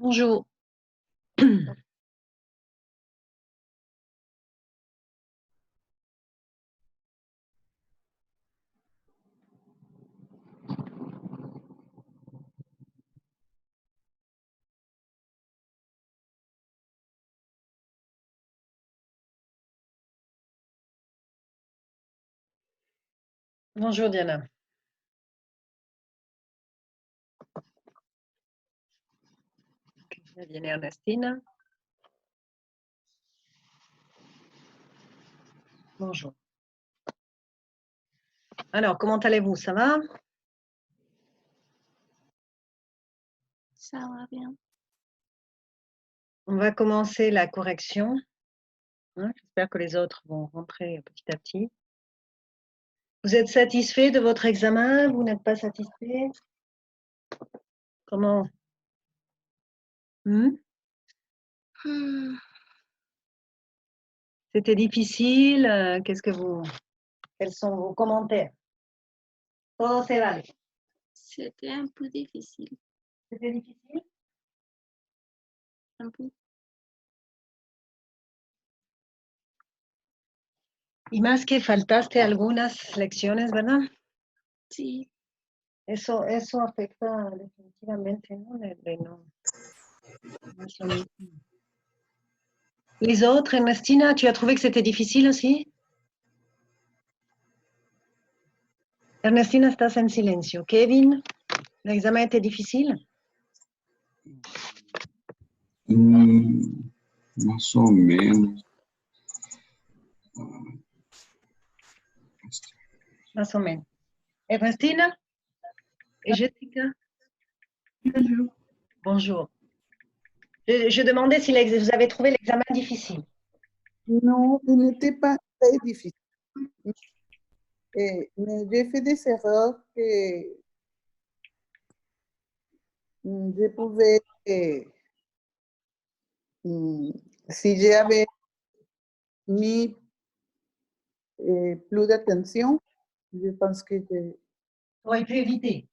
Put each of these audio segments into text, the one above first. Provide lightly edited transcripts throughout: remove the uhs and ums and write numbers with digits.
Bonjour. Bonjour Diana. Viene Ernestina. Bonjour. Alors, comment allez-vous? Ça va? Ça va bien. On va commencer la correction. J'espère que les autres vont rentrer petit à petit. Vous êtes satisfait de votre examen? Vous n'êtes pas satisfait? Comment? C'était difficile? Quels sont vos commentaires? Todo se vale. C'était un peu difficile. C'était difficile? Un peu. Y más que faltaste algunas lecciones, ¿verdad? Sí. Eso afecta definitivamente, ¿no? No es lo mismo. Les autres, Ernestina, tu as trouvé que c'était difficile aussi? Ernestina, estás en silencio. Kevin, l'examen était difficile? Más o menos. Más o menos. Ernestina et Jessica? Bonjour. Bonjour. Je demandais si vous avez trouvé l'examen difficile. Non, il n'était pas très difficile. Mais j'ai fait des erreurs que je pouvais, si j'avais mis plus d'attention, je pense que Tu aurais pu éviter.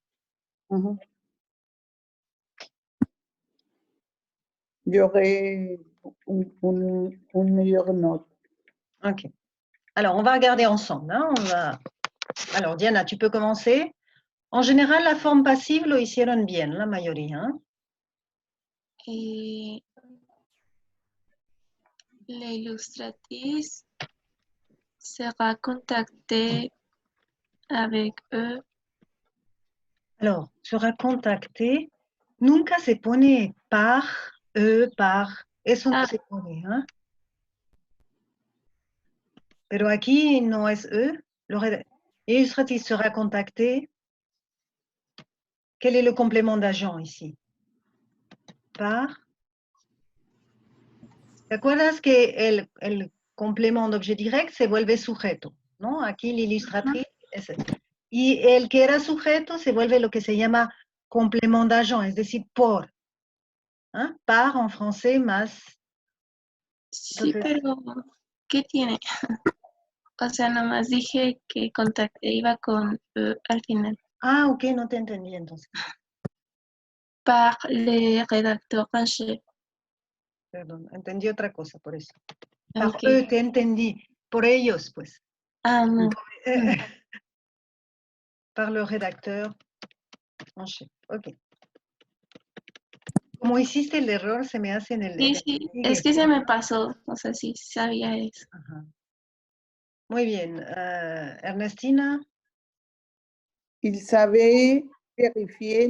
J'aurais une meilleure note. Ok. Alors, on va regarder ensemble. Alors, Diana, tu peux commencer. En général, la forme passive lo hicieron bien, la mayoría. L'illustratrice sera contactée avec eux. Alors, sera contacté. Nunca se pone par, par. Eso no se pone, ¿eh? Pero aquí no es L'illustratrice sera contacté. Quel est le complément d'agent ici? Par. ¿Te acuerdas que el complément d'objet direct se vuelve sujeto? ¿No? Aquí la illustratriz es y el que era sujeto se vuelve lo que se llama complément d'agent, es decir, por. ¿Ah? Par en français más. Sí, pero ¿qué tiene? O sea, nomás dije que contacté iba con al final. Ah, ok, no te entendí entonces. Par les rédacteurs en chef. Perdón, entendí otra cosa por eso. Par Okay. te entendí. Por ellos, pues. Ah, no. Par le rédacteur en chef. Ok. Como hiciste el error, se me hace en el... Sí, es que se me pasó. O sea, sí sabía eso. Ajá. Muy bien. Ernestina. Il savait vérifier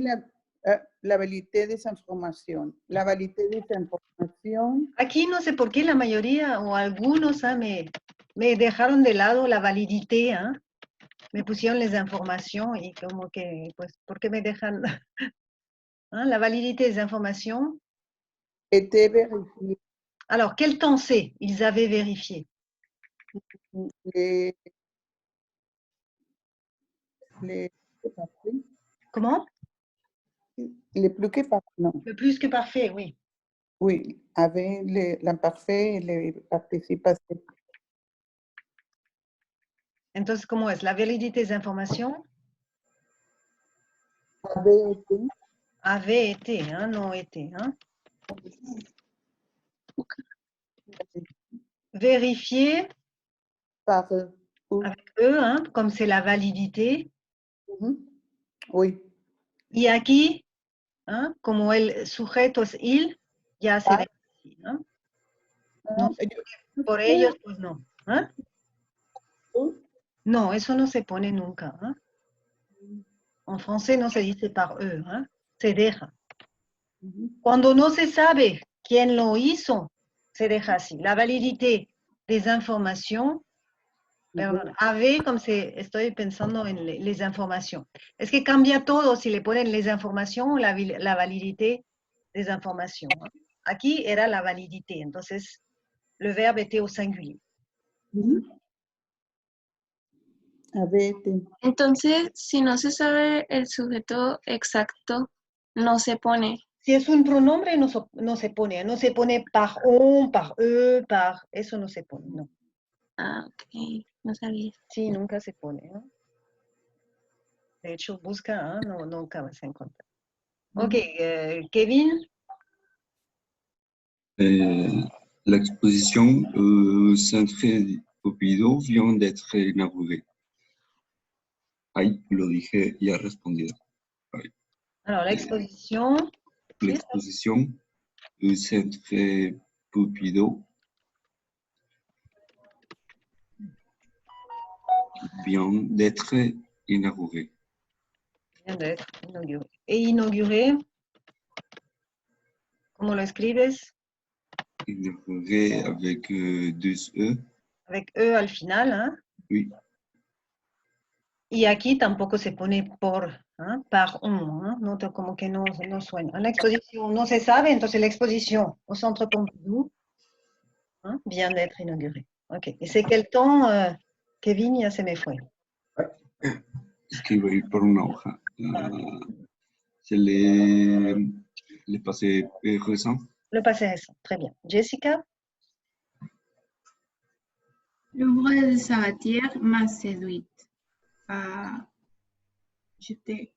la validité des informations. La validité des informations. Aquí no sé por qué la mayoría o algunos me dejaron de lado la validité, ¿eh? Me pusieron les informations y como que, pues, ¿por qué me dejan? ¿Ah? La validité des informations. Était vérifiée. Alors, quel temps c'est? Ils avaient vérifié. Comment? Le plus que parfait, non. Le plus que parfait, oui. Oui, avec l'imparfait et les participes passés. Entonces, ¿cómo es? La validité des informations? Avait été. Avait été, hein, non été. Hein? Vérifier Par où? avec E, hein, comme c'est la validité. Oui. Y aquí, hein, como el sujeto es il, ya se deja así, ¿no? No, por ellos, pues no. ¿Ah? No, eso no se pone nunca. ¿Ah? En francés no se dice par eux, ¿ah? Se deja. Cuando no se sabe quién lo hizo, se deja así. La validité des informations, perdón, AV, como si estoy pensando en les informations. Es que cambia todo si le ponen les informations o la validité des informations. ¿Ah? Aquí era la validité, entonces le verbe était au singulier. Entonces, si no se sabe el sujeto exacto, no se pone. Si es un pronombre, no se pone par on, par eux, par... Eso no se pone, no. Ah, ok, no sabía. Sí, nunca se pone, ¿no? De hecho, busca, ¿eh? No, nunca vas a encontrar. Ok, Kevin. L'exposition Centre Pompidou vient d'être inaugurée. Ay, lo dije y ha respondido. Ay. Alors, l'exposition. L'exposition Centre Pompidou vient d'être inaugurée. Vient d'être inauguré. Et inauguré, ¿cómo lo escribes? Inauguré avec deux E. Avec E al final, ¿eh? Oui. Y aquí tampoco se pone por, ¿eh? Par on, ¿eh? No, como que no suena. La exposición no se sabe, entonces la exposition au Centre Pompidou, ¿eh? Vient d'être inaugurée. Ok. ¿Y c'est quel temps, Kevin? Ya se me fue. Es que iba a ir por una hoja. Se le passé récent. Le passé récent. Très bien. Jessica? L'ombre de Sabatier m'a séduite. J'étais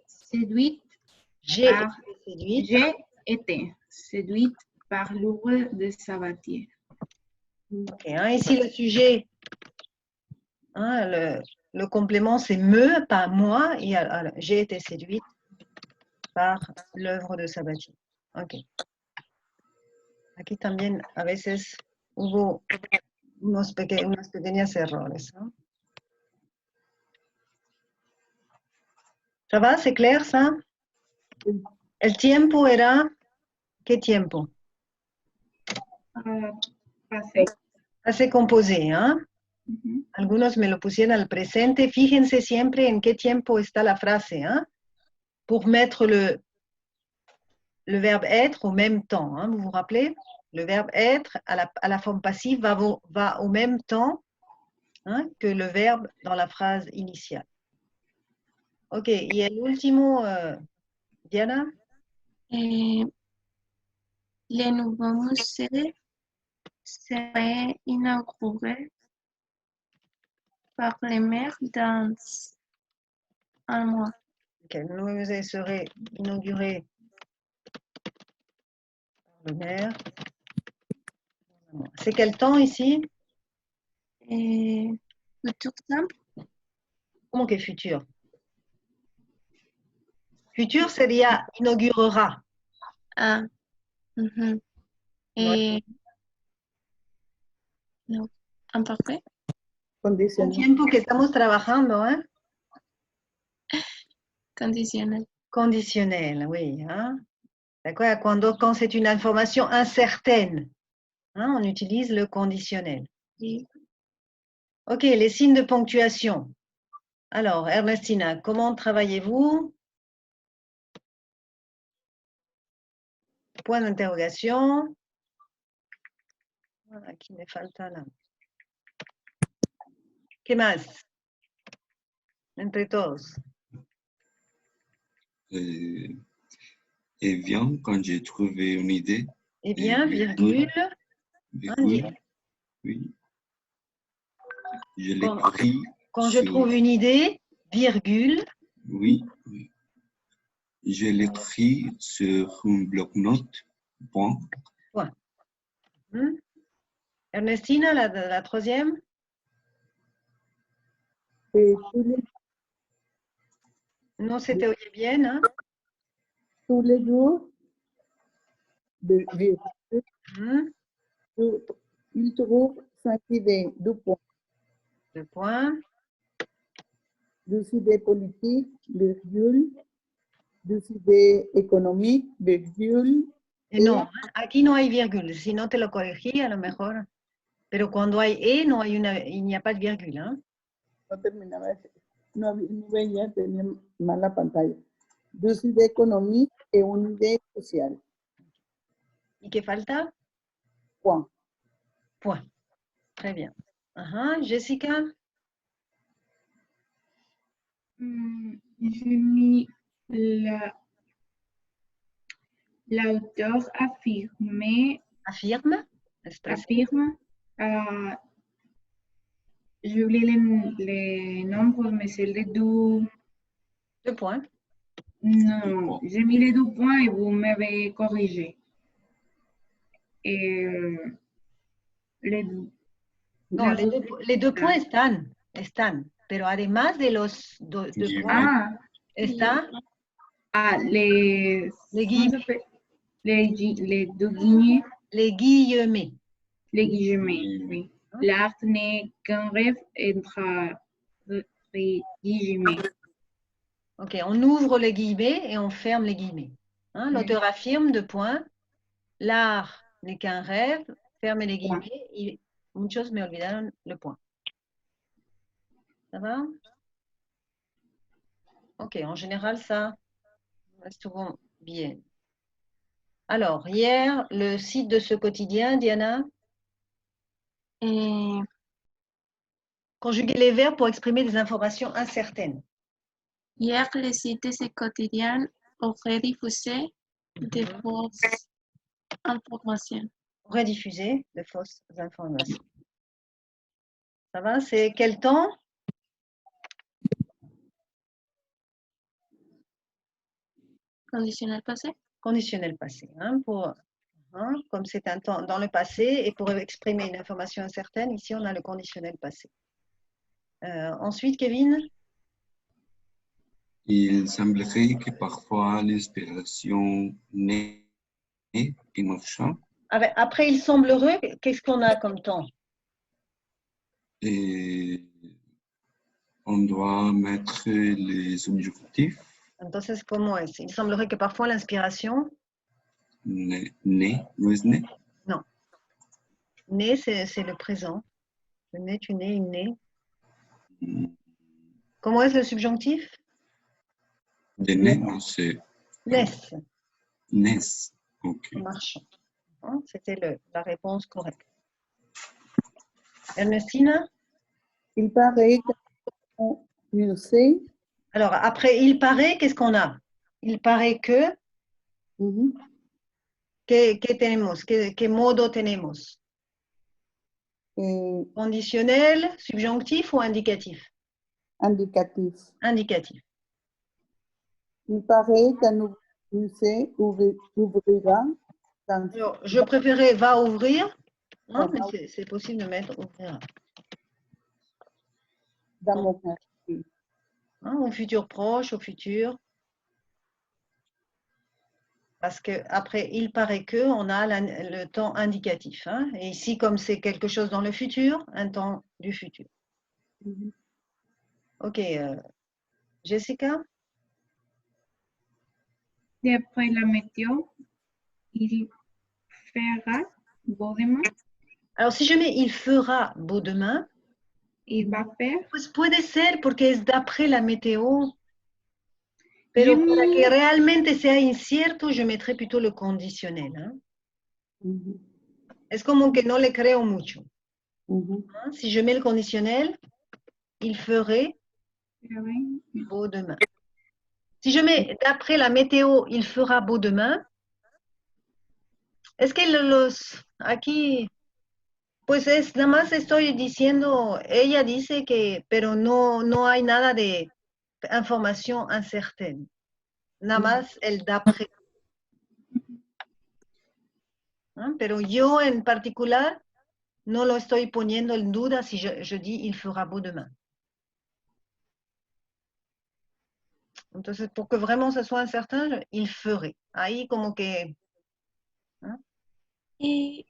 séduite. J'ai été séduite par l'ombre de Sabatier. Ok, hein, ici le sujet, hein, le complément c'est me, pas moi, et j'ai été séduite par l'œuvre de Sabatier. Ok. Aquí también a veces hubo unos pequeños errores, ¿no? ¿Ça va? ¿C'est clair ça? El tiempo era, ¿qué tiempo? Passé. Passé composé, ¿ah? Algunos me lo pusieron al presente. Fíjense siempre en qué tiempo está la frase, ¿ah? Pour mettre le verbe être au même temps. Hein, vous vous rappelez? Le verbe être à la forme passive va au même temps, hein, que le verbe dans la phrase initiale. Ok, y el último, Diana? Le nouveau musée serait inauguré par le maire dans un mois. Ok, le nouveau musée serait inauguré par le maire. C'est quel temps ici? Futur simple. Comment que futur? Futur sería inaugurera. Ah. Ouais. No, imparfait. El tiempo que estamos trabajando, ¿eh? Conditionnel. Conditionnel, oui. Hein? D'accord? Quand c'est une information incertaine, hein, on utilise le conditionnel. Oui. Ok, les signes de ponctuation. Alors, Ernestina, comment travaillez-vous? Point d'interrogation. Voilà, aquí me falta la... ¿Qué más? Entre todos. Et bien, quand j'ai trouvé une idée. Eh bien, virgule. Virgule. Oui. Je l'ai pris. Quand je trouve une idée, virgule. Oui, oui. Je l'écris sur un bloc-notes. Point. Point. Ernestina, la troisième. tous les, No se te oye bien, hein? tous les jours, de virgule, il trouve cinq idées, 2 points. 2 points. 2 idées politiques, virgule, 2 idées économiques, virgule. No, aquí no hay virgule. Si no te lo corregí, a lo mejor. Pero cuando hay E, no hay il n'y a pas de virgule, ¿eh? No terminaba, no veía, tenía mal la pantalla. 2 idées économiques et une idée sociale. ¿Y qué falta? Point. Point. Très bien. Jessica? J'ai mis l'auteur affirme, Affirme. j'ai oublié les nombres, mais c'est les 2. 2 points. Non, j'ai mis les 2 points et vous m'avez corrigé. Et No, les 2 points están. Pero además de los 2 points, está les guillemets. Les 2 guillemets. Les guillemets. Les guillemets, oui. L'art n'est qu'un rêve entre les guillemets. Ok, on ouvre les guillemets et on ferme les guillemets. L'auteur affirme, 2 points. L'art n'est qu'un rêve, fermez les guillemets. Y muchos me olvidaron le point. Ça va? Ok, en général, ça reste souvent bien. Alors, hier, le site de ce quotidien, Diana? Conjuguer les verbes pour exprimer des informations incertaines. Hier, le site de ce quotidien aurait diffusé de fausses informations. Aurait diffusé de fausses informations. Ça va? C'est quel temps? Conditionnel passé. Conditionnel passé. Comme c'est un temps dans le passé et pour exprimer une information incertaine, ici on a le conditionnel passé. Ensuite, Kevin? Il semblerait que parfois l'inspiration naît en marchant. Après, il semblerait, qu'est-ce qu'on a comme temps? Et on doit mettre les objectifs. Entonces, ¿cómo es? Il semblerait que parfois l'inspiration... Naît, no es né. Non. Né, c'est le présent. Le né, tu nais, il naît. Comment est-ce le subjonctif? De né, non, c'est... Naissent. Naissent, ok. Marchant. C'était la réponse correcte. Ernestina? Il paraît qu'on sait. Alors, après, il paraît, qu'est-ce qu'on a? Il paraît que... ¿Qué tenemos? ¿Qué modo tenemos? Conditionnel, subjonctif ou indicatif? Indicatif. Indicatif. Il paraît qu'un musée ouvrira. Alors, je préférais va ouvrir, mais c'est possible de mettre ouvrira. Dans mon cas. Au futur proche, au futur. Parce qu'après, il paraît que, on a le temps indicatif. Et ici, comme c'est quelque chose dans le futur, un temps du futur. Ok. Jessica? D'après la météo, il fera beau demain. Alors, si je mets il fera beau demain, il va faire. Pues puede ser porque es d'après la météo. Pero para que realmente sea incierto, je mettrai plutôt le conditionnel. Es como que no le creo mucho. Si je mets le conditionnel, il ferait beau demain. Si je mets d'après la météo, il fera beau demain, es que aquí, pues nada más estoy diciendo, ella dice que, pero no hay nada de información incertaine. nada más el d'après. Pero yo en particular no lo estoy poniendo en duda si je dis il fera beau demain. Entonces, pour que vraiment ce soit incertain, il ferait. Ahí como que... Et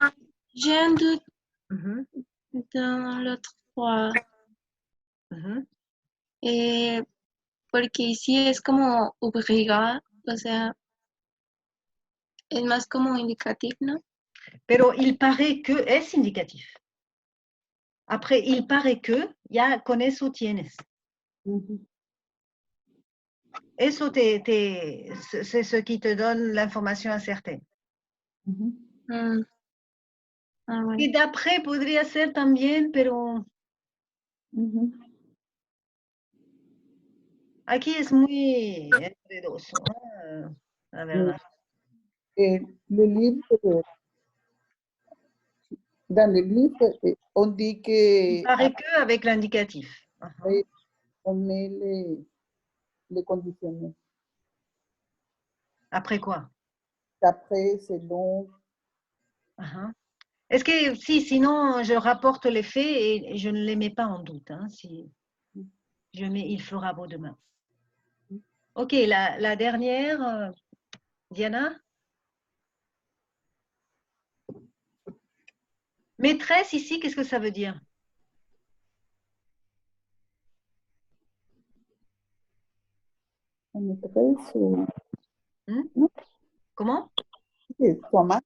j'ai un doute Mhm, dans l'autre fois. mhm. Porque ici es como obliga, o sea, es más como indicativo, ¿no? Pero il paraît que es indicatif. Après, il paraît que, ya con eso tienes. Eso c'est ce qui te donne l'information incertaine. Mm. Ah, bueno. Y d'après podría ser también, pero aquí es muy enredoso, la verdad. Le livre, dans le livre, on dit que Il paraît que avec l'indicatif. après, on met les conditionnels. Après quoi? D'après, selon. Est-ce que si, sinon je rapporte les faits et je ne les mets pas en doute. Si je mets il fera beau demain. Ok, la dernière, Diana. Maîtresse ici, qu'est-ce que ça veut dire? Maîtresse ou... Comment? Su amante.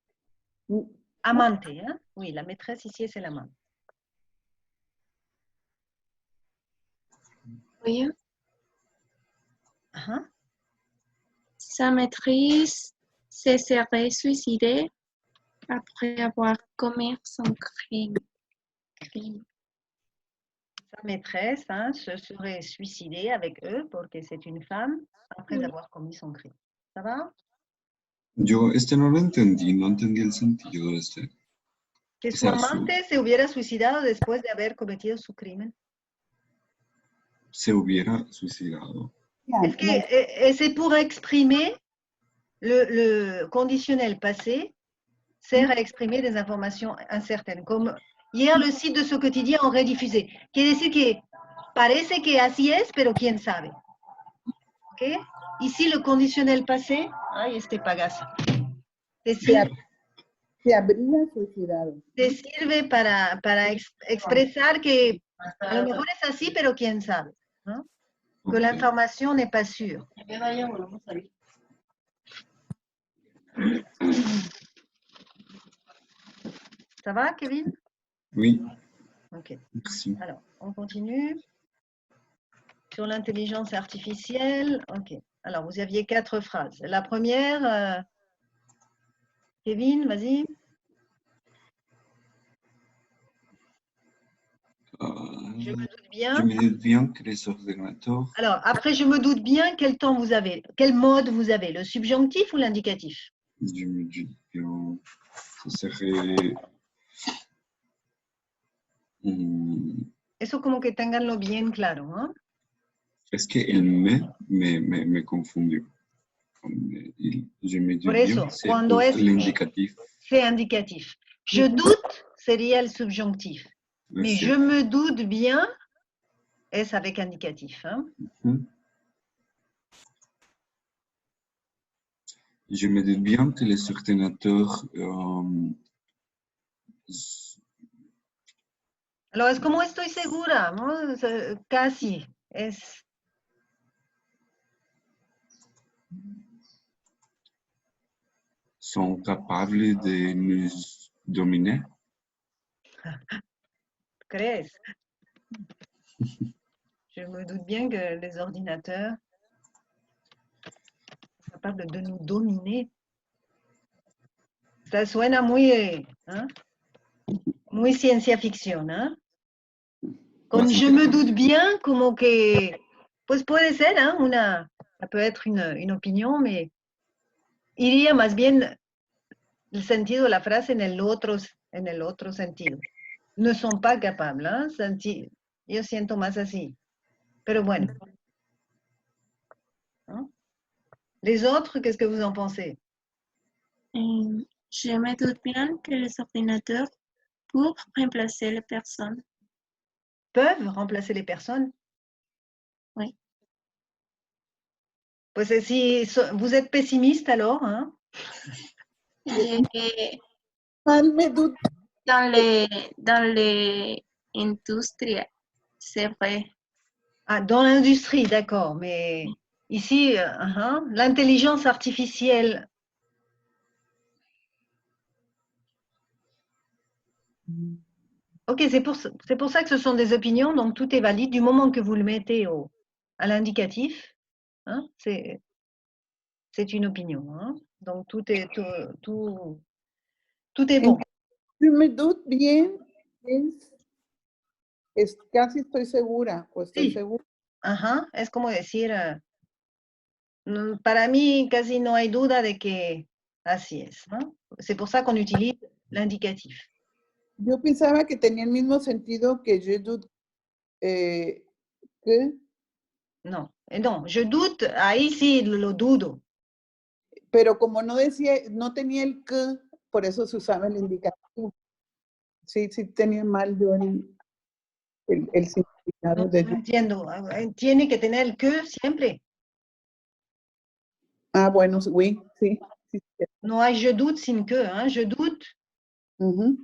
Amante, hein? Oui, la maîtresse ici, c'est l'amante. Oui. Uh-huh. Sa maîtrise se serait suicidée après avoir commis son crime. Sa maîtresse se serait suicidée avec eux parce que c'est une femme après avoir commis son crime. ¿Ça va? Yo no lo entendí, no entendí el sentido de este. Que su amante se hubiera suicidado después de haber cometido su crimen. Se hubiera suicidado. Es que c'est pour exprimer le conditionnel passé sert à exprimer des informations incertaines. Comme hier, le site de ce quotidien aurait diffusé. Quiere decir que parece que así es, pero quién sabe. ¿Ok? Ici, le conditionnel passé, ay, este pagazo. Se habría suicidado. Te sirve para expresar que a lo mejor es así, pero quién sabe. ¿No? Que Okay. l'information n'est pas sûre. Ça va, Kevin? Oui. Ok. Merci. Alors, on continue. Sur l'intelligence artificielle. Ok. Alors, vous aviez 4 phrases. La première, Kevin, vas-y. Je me doute bien. Je me doute bien que les ordinateurs. Alors, après, je me doute bien quel temps vous avez, quel mode vous avez, le subjonctif ou l'indicatif? Je me doute bien. Ce serait. Eso como que tenganlo bien claro, ¿no? Es que el me confundió. Je me doute Por eso, bien, cuando es l'indicatif. c'est indicatif. Je doute sería el subjonctif. Mais je me doute bien es avec indicatif. Hein? Je me doute bien que les ordinateurs. Alors, es como estoy segura, ¿no? Casi. Es. Sont capables de nous dominer. ¿Crees? Je me doute bien que les ordinateurs sont capables de nous dominer. Ça suena muy, ¿eh? Muy ciencia ficción, ¿eh? Con je me doute bien, como que, pues puede ser, ¿eh? Ça peut être une opinion, mais iría más bien el sentido de la frase en el otro sentido. Ne sont pas capables, ¿eh? Yo siento más así. Pero bueno. ¿No? Les autres, qu'est-ce que vous en pensez? Je me doute bien que les ordinateurs peuvent remplacer les personnes. Peuvent remplacer les personnes? Oui. Pues si vous êtes pessimiste alors, hein? Mal me doute. Dans les industries, c'est vrai. Ah, dans l'industrie, d'accord, mais ici, l'intelligence artificielle. Ok, c'est pour ça que ce sont des opinions, donc tout est valide du moment que vous le mettez à l'indicatif. Hein, c'est une opinion. Hein, donc tout est bon. Je me doute bien, casi estoy segura, o estoy Sí. segura. Ajá, es como decir, para mí casi no hay duda de que así es. ¿No? C'est pour ça qu'on utilise l'indicatif. Yo pensaba que tenía el mismo sentido que je doute que. No, no, je doute, ahí sí lo dudo. Pero como no decía, no tenía el que, por eso se usaba el indicativo. Sí, sí tenía mal yo el significado No, de no entiendo. Tiene que tener el que siempre. Ah, bueno, oui, sí. Sí, sí. No hay je doute sin que. Hein? Je doute.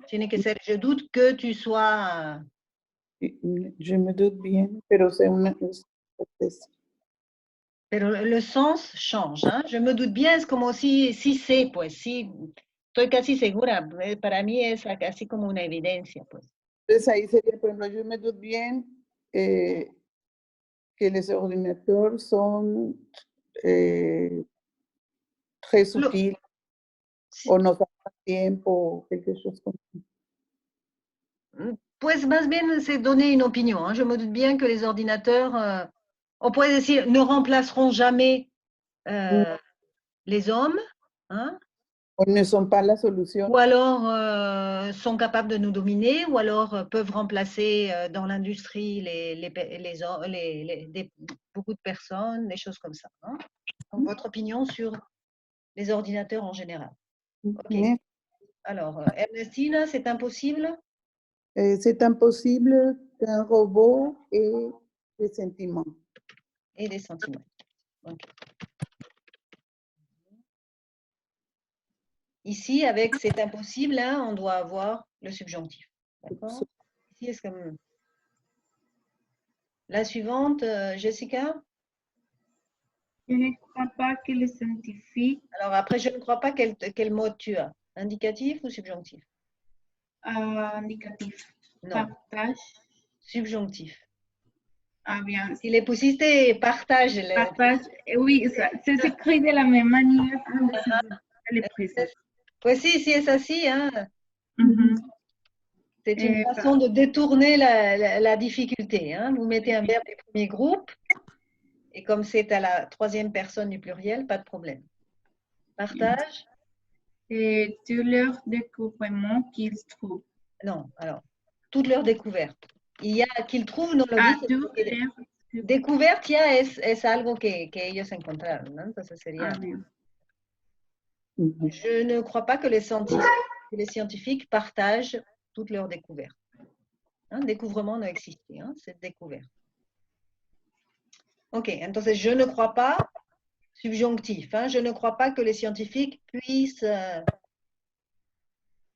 Tiene que ser je doute que tu sois. Je me doute bien, pero c'est una. Pero le sens change. Hein? Je me doute bien, es como si sé, pues sí. Estoy casi segura. Para mí es casi como una evidencia, pues. Entonces ahí sería, por ejemplo, je me doute bien que les ordinateurs sont très sutiles o nos dan más tiempo, quelque chose comme ça. Pues más bien c'est donner une opinion. Hein. Je me doute bien que les ordinateurs, on pourrait dire, ne remplaceront jamais les hommes. Hein. O ne sont pas la solution. Ou alors sont capables de nous dominer, ou alors peuvent remplacer dans l'industrie beaucoup de personnes, des choses comme ça. Hein. Donc, votre opinion sur les ordinateurs en général. Ok. Alors, Ernestina, c'est impossible? C'est impossible qu'un robot ait des sentiments. Et des sentiments. Okay. Ici, avec c'est impossible, hein, on doit avoir le subjonctif. D'accord? Ici, est-ce que... La suivante, Jessica? Je ne crois pas que les scientifiques. Alors après, je ne crois pas quel mot tu as. Indicatif ou subjonctif? Indicatif. Non. Partage. Subjonctif. Ah bien. Si le pusiste partage. Partage, oui, ça s'écrit de la même manière que les présents. Pues sí, sí es así. Hein? C'est une Bah, façon de détourner la difficulté. Hein? Vous mettez un verbe du premier groupe et comme c'est à la troisième personne du pluriel, pas de problème. Partage. Et tous leurs découvrements qu'ils trouvent. Non, alors, toutes leurs découvertes. Il y a qu'ils trouvent, no lo dice. Découverte ya es algo que ellos encontraron, ¿no? Entonces sería... Je ne crois pas que les scientifiques partagent toutes leurs découvertes. Hein? Découvrement no existe, hein? C'est découverte. Ok, entonces je ne crois pas, subjonctif, hein? Je ne crois pas que les scientifiques puissent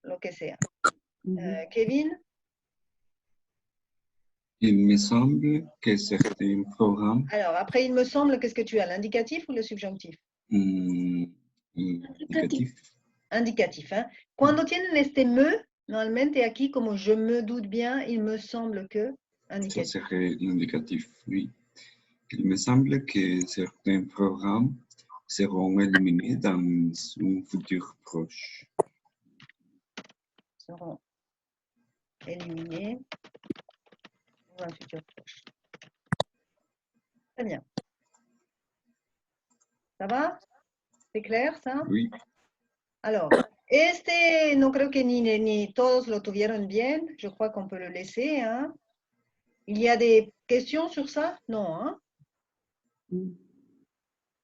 lo que sea. Kevin? Il me semble que certains programmes... Alors, après, il me semble, qu'est-ce que tu as, l'indicatif ou le subjonctif? Indicatif. Indicatif. Hein? Cuando tienen este me, normalmente aquí, como je me doute bien, il me semble que... Ça serait l'indicatif, oui. Il me semble que certains programmes seront éliminés dans un futur proche. Seront éliminés dans un futur proche. Très bien. Ça va? C'est clair, ça? Oui. Alors, no creo que ni todos lo tuvieron bien. Je crois qu'on peut le laisser. Hein? Il y a des questions sur ça? Non. Hein?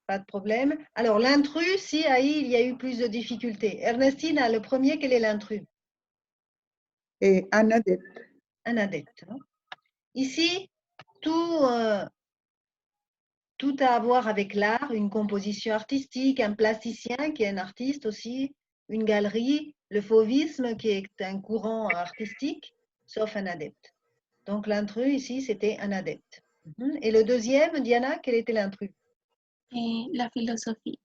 Pas de problème. Alors, l'intrus, si, ahí, il y a eu plus de difficultés. Ernestina, le premier, quel est l'intrus? Un adepte. Un adepte. Hein? Ici, tout a à voir avec l'art, une composition artistique, un plasticien qui est un artiste aussi, une galerie, le fauvisme qui est un courant artistique, sauf un adepte. Donc, l'intrus, ici, c'était un adepte. Et le deuxième, Diana, quel était l'intrus? Et la philosophie.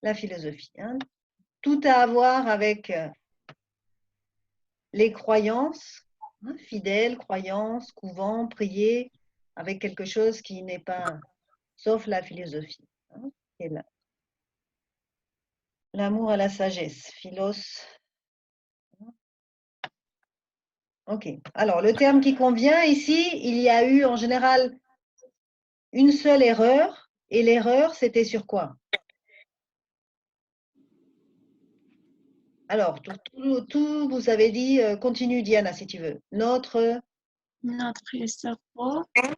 La philosophie. Hein? Tout a à voir avec les croyances, hein, fidèles, croyances, couvent, prier, avec quelque chose qui n'est pas, sauf la philosophie. Hein, et l'amour à la sagesse, philos. Ok. Alors, le terme qui convient ici, il y a eu en général une seule erreur, et l'erreur, c'était sur quoi? Alors, tout, vous avez dit, continue Diana si tu veux. Notre cerveau est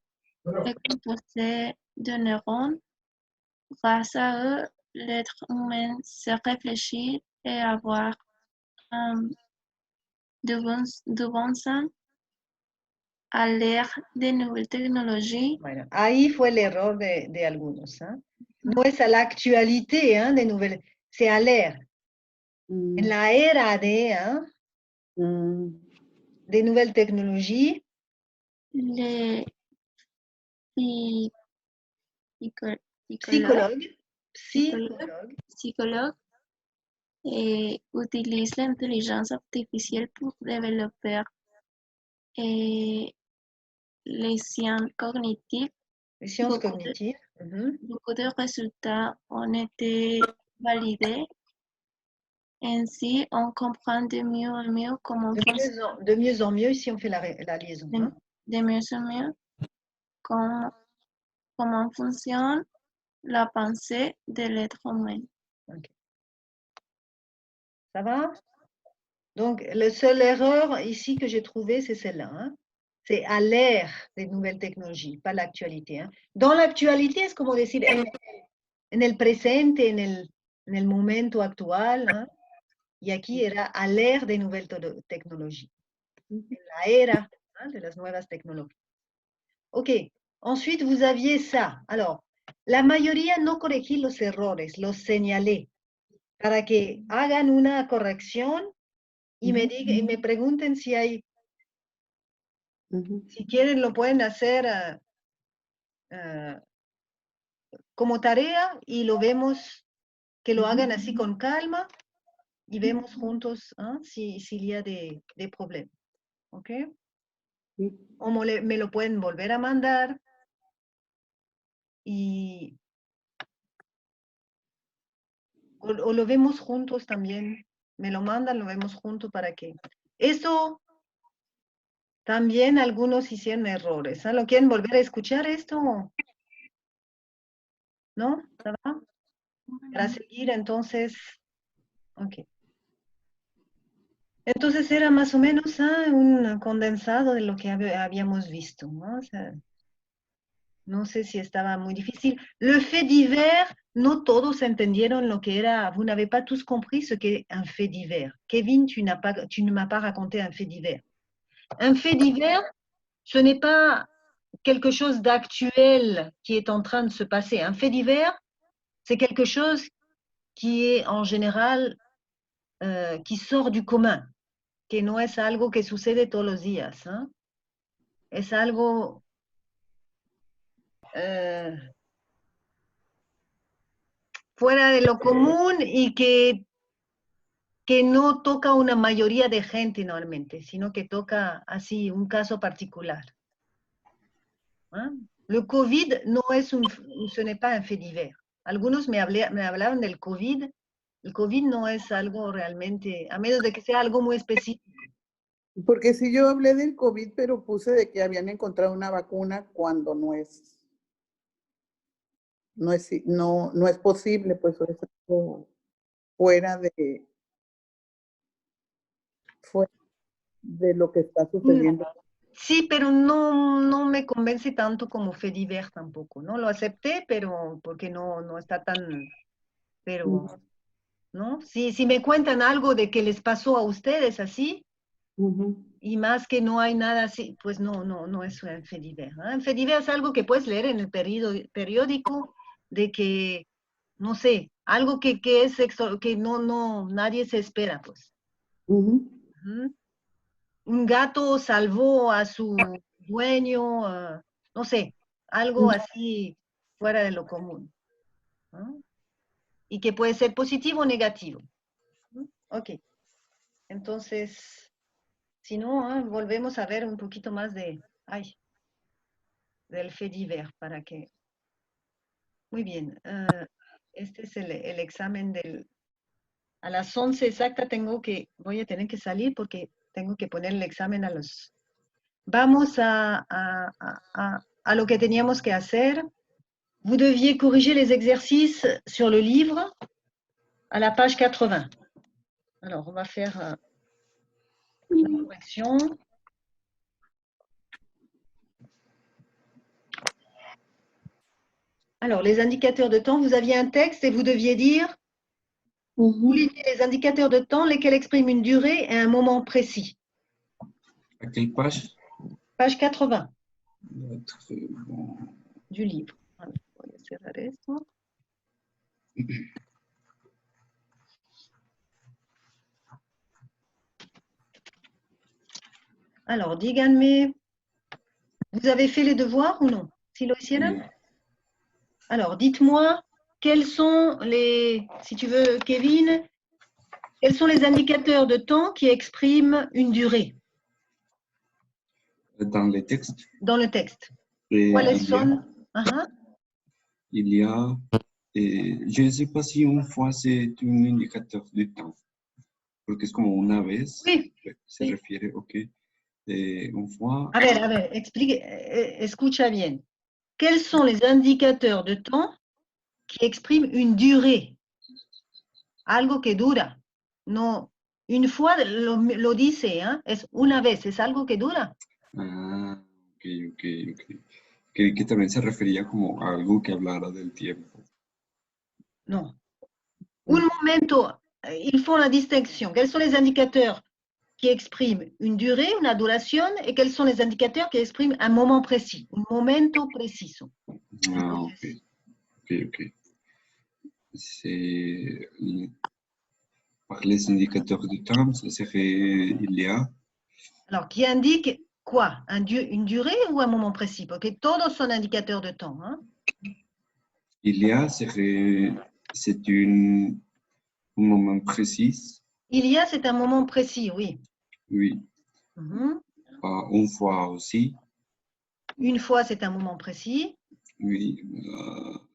composé de neurones. Grâce à eux, l'être humain sait réfléchir et avoir de bon sens à l'ère des nouvelles technologies. Bueno, ahí fue el error de algunos. ¿Eh? No es a la actualité ¿eh? De nouvelles, c'est à l'ère. En la era de nouvelles technologies, les psychologues utilisent l'intelligence artificielle pour développer les sciences cognitives. Beaucoup de résultats ont été validés. Ainsi, on comprend de mieux en mieux comment de mieux en mieux, ici on fait la liaison. De mieux en mieux comment fonctionne la pensée de l'être humain. Okay. Ça va? Donc, la seule erreur ici que j'ai trouvée, c'est celle-là. Hein? C'est à l'ère des nouvelles technologies, pas l'actualité. Hein? Dans l'actualité, es como decir en el presente, en el momento actual. Hein? Y aquí era à l'ère des nouvelles technologies. La era hein, de las nuevas tecnologías. Ok. Ensuite, vous aviez ça. Alors, la mayoría no corregí los errores, los señalé para que hagan una corrección y me pregunten si hay, si quieren lo pueden hacer como tarea y lo vemos, que lo hagan así con calma y vemos juntos s'il y a des problèmes. ¿Ok? O me lo pueden volver a mandar y o lo vemos juntos también. Me lo mandan, lo vemos juntos para que... Eso también algunos hicieron errores. ¿Lo quieren volver a escuchar esto? ¿No? ¿Está bien? Para seguir, entonces... Ok. Entonces era más o menos un condensado de lo que habíamos visto. ¿No? O sea, no sé si estaba muy difícil. Le fait divers, no todos entendieron lo que era. Vous n'avez pas tous compris ce qu'est un fait divers. Kevin, tu ne m'as pas raconté un fait divers. Un fait divers, ce n'est pas quelque chose d'actuel qui est en train de se passer. Un fait divers, c'est quelque chose qui est en général, qui sort du commun, que no es algo que sucede todos los días. ¿Eh? Es algo fuera de lo común y que no toca una mayoría de gente normalmente, sino que toca así un caso particular. ¿Eh? Le COVID no es ce n'est pas un fait divers. Algunos me hablaron del COVID. El COVID no es algo realmente, a menos de que sea algo muy específico. Porque sí, yo hablé del COVID, pero puse de que habían encontrado una vacuna cuando no es posible, pues eso fuera de lo que está sucediendo. Sí, pero no me convence tanto como fait divers tampoco, ¿no? Lo acepté, pero porque no está tan, pero, ¿no? Si me cuentan algo de que les pasó a ustedes así, y más que no hay nada así, pues no es un fait divers, ¿eh? Un fait divers es algo que puedes leer en el periódico de que, no sé, algo que es que nadie se espera, pues. Ujú. Un gato salvó a su dueño, no sé, algo así fuera de lo común, ¿no? Y que puede ser positivo o negativo. Ok, entonces, si no, volvemos a ver un poquito más del fait divers para que... Muy bien, este es el examen a las 11 exacta voy a tener que salir porque tengo que poner el examen a los... Vamos a lo que teníamos que hacer. Vous deviez corriger les exercices sur le livre à la page 80. Alors, on va faire la correction. Alors, les indicateurs de temps, vous aviez un texte et vous deviez dire souligner les indicateurs de temps, lesquels expriment une durée et un moment précis. ¿A quelle page? Page 80 Très bon. du livre. Voilà, voy a cerrar esto. Alors, díganme, vous avez fait les devoirs ou non? Si lo hicieron? Oui. Alors, dites-moi, quels sont si tu veux, Kevin, quels sont les indicateurs de temps qui expriment une durée Dans les textes, dans le texte? il ¿Cuáles y a, son? je ne sais pas si une fois c'est un indicateur de temps, porque es como una vez, Oui. se refiere, ok, une fois. A ver, explique, escucha bien. Quels sont les indicateurs de temps qui expriment une durée? Algo que dura. No, une fois lo dice, ¿eh? Es una vez, es algo que dura. Ah, ok. Creí que también se refería como a algo que hablara del tiempo. Non. Un momento, ils font la distinction. Quels sont les indicateurs qui expriment une durée, una duración, et quels sont les indicateurs qui expriment un moment précis, un momento preciso. Ah, ok. Par les indicateurs de temps, ça serait il y a. Alors, qui indique quoi? Une durée ou un moment précis? Parce que todos son indicateurs de temps. Hein? Il y a serait, c'est un moment précis. Il y a, c'est un moment précis, oui. Oui. Une fois aussi. Une fois, c'est un moment précis. Oui.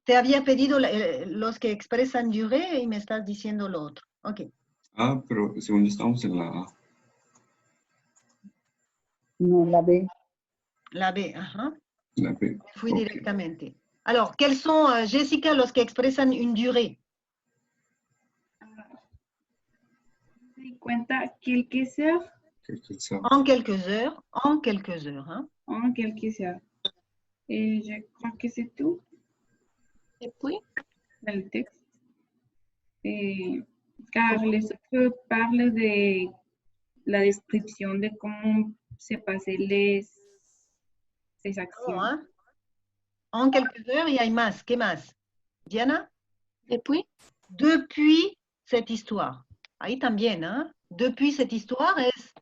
Te había pedido los que expresan durée y me estás diciendo lo otro. Ok. Ah, pero según estamos en la A. No, la B. La B, ajá. La B. Fui directamente. Alors, quels sont, Jessica, los que expresan une durée? Quelques heures. En quelques heures. En quelques heures. Hein? En quelques heures. Et je crois que c'est tout. Et puis, Dans le texte. Car les autres parlent de la description de comment se passaient ces actions. Oh, hein? En quelques heures, y hay más. ¿Qué más? Diana? et puis, Depuis cette histoire. Ahí también, ¿eh? Depuis cette histoire es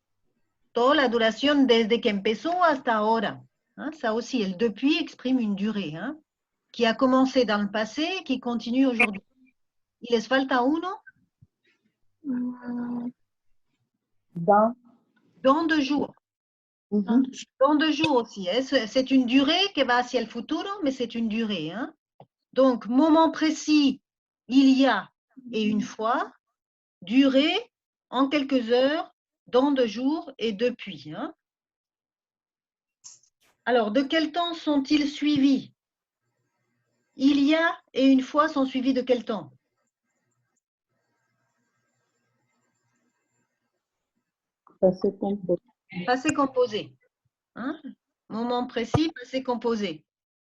toda la duración desde que empezó hasta ahora. Hein? Ça aussi, el depuis exprime une durée, hein? Qui a commencé dans le passé, qui continue aujourd'hui. ¿Y les falta uno? Dans 2 jours. Dans 2 jours aussi. Hein? C'est une durée qui va hacia el futuro, mais c'est une durée. Hein? Donc, moment précis, il y a et une fois. Durée, en quelques heures, dans 2 jours et depuis. Hein? Alors, de quel temps sont-ils suivis? Il y a et une fois sont suivis de quel temps? Passé composé. Passé composé. Hein? Moment précis, passé composé.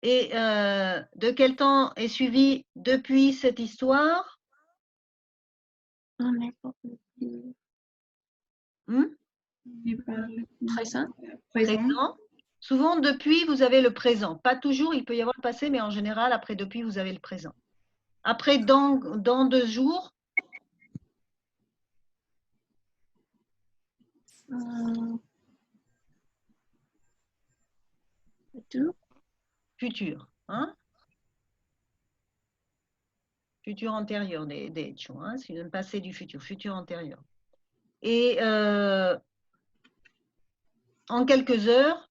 Et de quel temps est suivi depuis cette histoire? On n'est pas plus présent. Présent. Souvent, depuis, vous avez le présent. Pas toujours, il peut y avoir le passé, mais en général, après depuis, vous avez le présent. Après, dans 2 jours, futur. Hein? Futur antérieur, de hecho. Hein? C'est un passé du futur, futur antérieur. Et en quelques heures,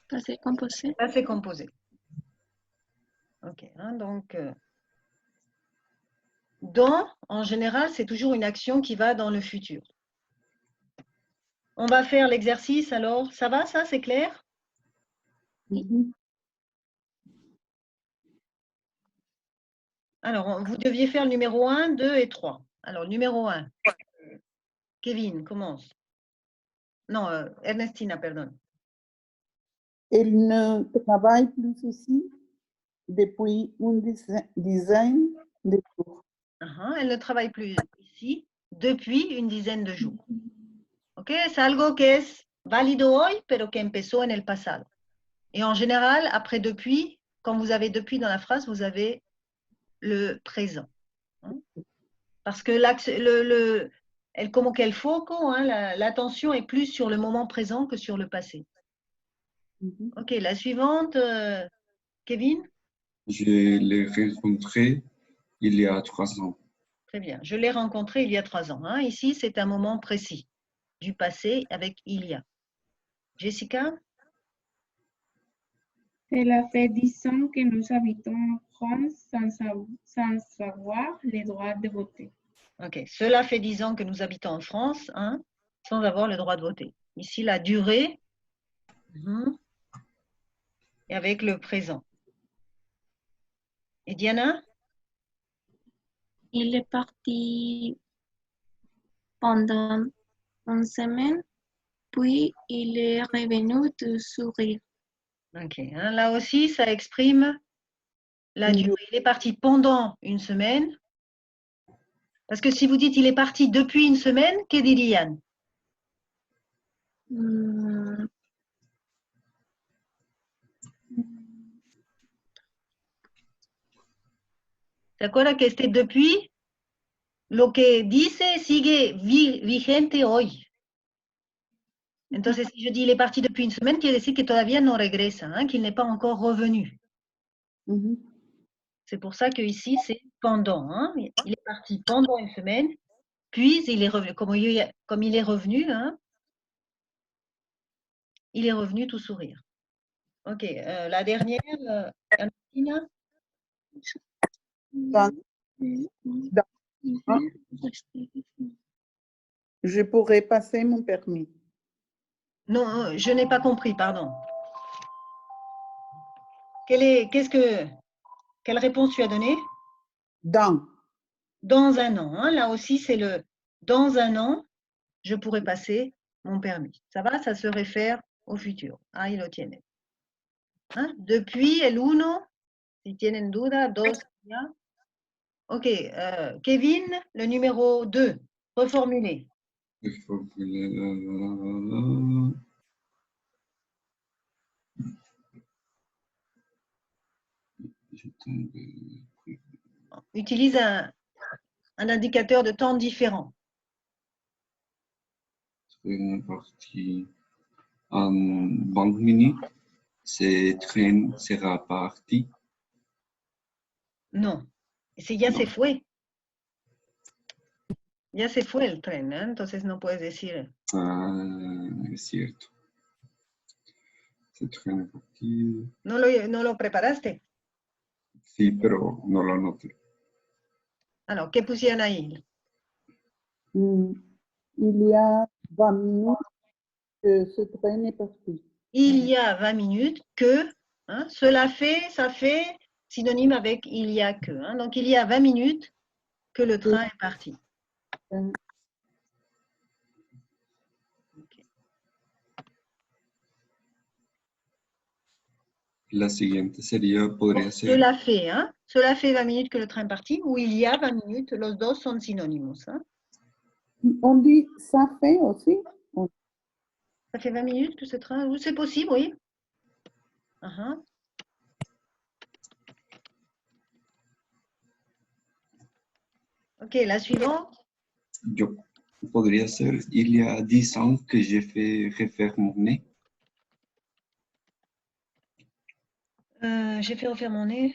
Passé composé. passé composé. Ok. Hein? Donc, dans, en général, c'est toujours une action qui va dans le futur. On va faire l'exercice alors. Ça va, ça, c'est clair? Mhm. Alors, vous deviez faire le numéro 1, 2 et 3. Alors, numéro 1. Kevin, commence. Non, Ernestina, pardon. Elle ne travaille plus ici depuis une dizaine de jours. Elle ne travaille plus ici depuis une dizaine de jours. ¿Ok? Es algo que es válido hoy, pero que empezó en el pasado. Et en général, après depuis, quand vous avez depuis dans la phrase, vous avez le présent. Parce que elle, como que el foco, l'attention est plus sur le moment présent que sur le passé. Mhm. Ok, la suivante, Kevin? Je l'ai rencontré il y a 3 ans. Très bien. Je l'ai rencontré il y a 3 ans. Hein. Ici, c'est un moment précis du passé avec il y a. Jessica? Cela fait 10 ans que nous habitons en France sans avoir les droits de voter. Ok. Cela fait 10 ans que nous habitons en France, hein, sans avoir le droit de voter. Ici, la durée et avec le présent. Et Diana? Il est parti pendant une semaine, puis il est revenu de sourire. Ok. Hein, là aussi, ça exprime la durée. Il est parti pendant une semaine. Parce que si vous dites il est parti depuis une semaine, que dirían? ¿Se acuerda que este depuis, lo que dice sigue vigente hoy? Entonces, si je dis il est parti depuis une semaine, quiere decir que todavía no regresa, hein, qu'il n'est pas encore revenu. Mhm. C'est pour ça que ici c'est pendant. Hein. Il est parti pendant une semaine, puis il est revenu. Comme il est revenu, hein, il est revenu tout sourire. Ok, la dernière, Ernestina? Je pourrais passer mon permis. Non, je n'ai pas compris, pardon. Quelle réponse tu as donnée? Dans. Dans un an. Hein, là aussi, c'est le dans un an, je pourrais passer mon permis. Ça va? Ça se réfère au futur. Ahí lo tienen. Hein? Depuis el uno, si tienen duda, dos, ya. Ok, Kevin, le numéro 2, reformuler. Utilise un indicateur de temps différent. Parti en 20 minutes, ce train sera parti. No, ya se fue. Ya se fue el tren, ¿eh? Entonces no puedes decir. Es cierto. Ce train est parti. ¿No lo preparaste? Sí, pero no lo anoté. Alors, ¿qué pusieron ahí? Il y a 20 minutes que ce train est parti. Il y a 20 minutes que, hein, cela fait, ça fait synonyme avec il y a que. Hein, donc, il y a 20 minutes que le train est parti. La siguiente sería, podría ser, Cela fait, hein? Cela fait 20 minutes que le train est parti, ou il y a 20 minutes, los dos son sinónimos. Hein? On dit ça fait aussi. Ça fait 20 minutes que ce train... C'est possible, oui. Uh-huh. Ok, la suivante. yo, podría ser, il y a 10 ans que j'ai fait refaire mon nez. J'ai fait refaire mon nez.